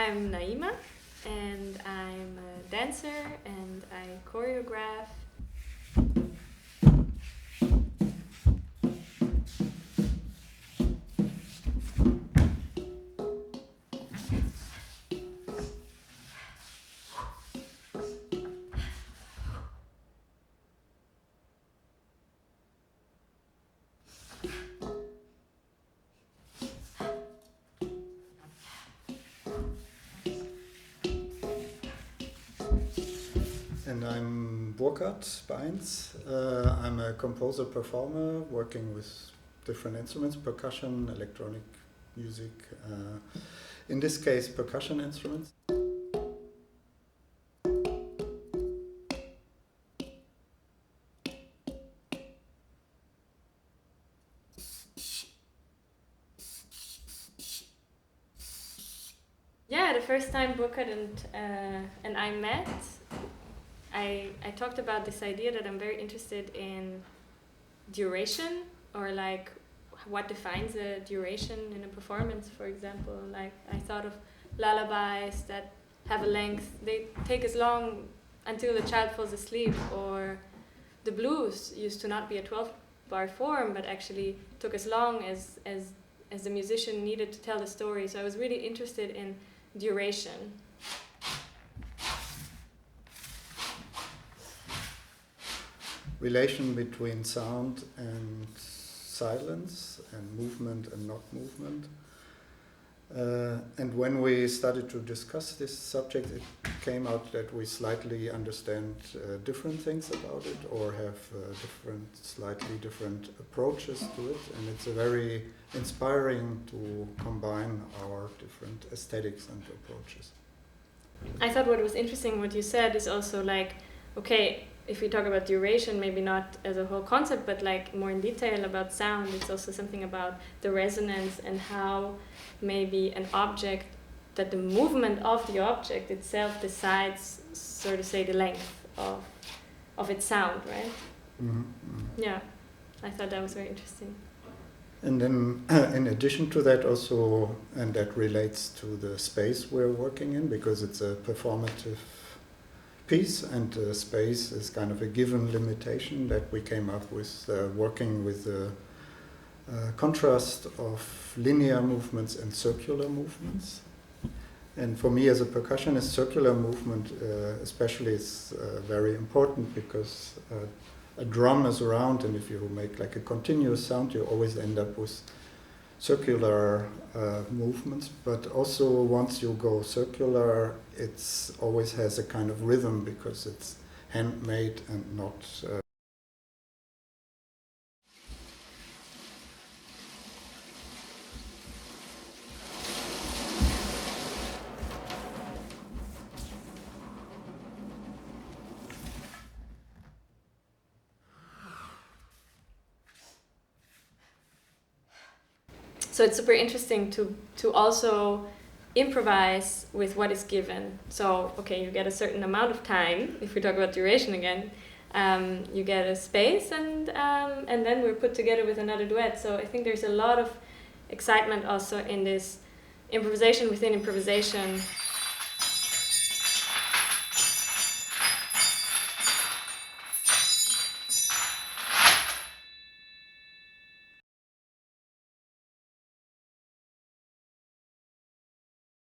I'm Naïma, and I'm a dancer, and I choreograph. And I'm Burkhard Beins. I'm a composer-performer working with different instruments, percussion, electronic music, in this case percussion instruments. Yeah, the first time Burkhard and I met, I talked about this idea that I'm very interested in duration, or like what defines a duration in a performance, for example. Like I thought of lullabies that have a length, they take as long until the child falls asleep, or the blues used to not be a 12-bar form, but actually took as long as the musician needed to tell the story. So I was really interested in duration. Relation between sound and silence, and movement and not movement. And when we started to discuss this subject, it came out that we slightly understand different things about it, or have slightly different approaches to it. And it's very inspiring to combine our different aesthetics and approaches. I thought what was interesting, what you said, is also like, okay, if we talk about duration, maybe not as a whole concept, but like more in detail about sound, it's also something about the resonance and how maybe an object, that the movement of the object itself decides, so to say, the length of its sound, right? Mm-hmm. Mm-hmm. Yeah, I thought that was very interesting. And then in addition to that also, and that relates to the space we're working in, because it's a performative piece, and space is kind of a given limitation that we came up with, working with the contrast of linear movements and circular movements. And for me as a percussionist, circular movement especially is very important, because a drum is around, and if you make like a continuous sound, you always end up with circular movements. But also once you go circular, it's always has a kind of rhythm, because it's handmade and not So it's super interesting to also improvise with what is given. So, okay, you get a certain amount of time, if we talk about duration again, you get a space, and then we're put together with another duet. So I think there's a lot of excitement also in this improvisation within improvisation.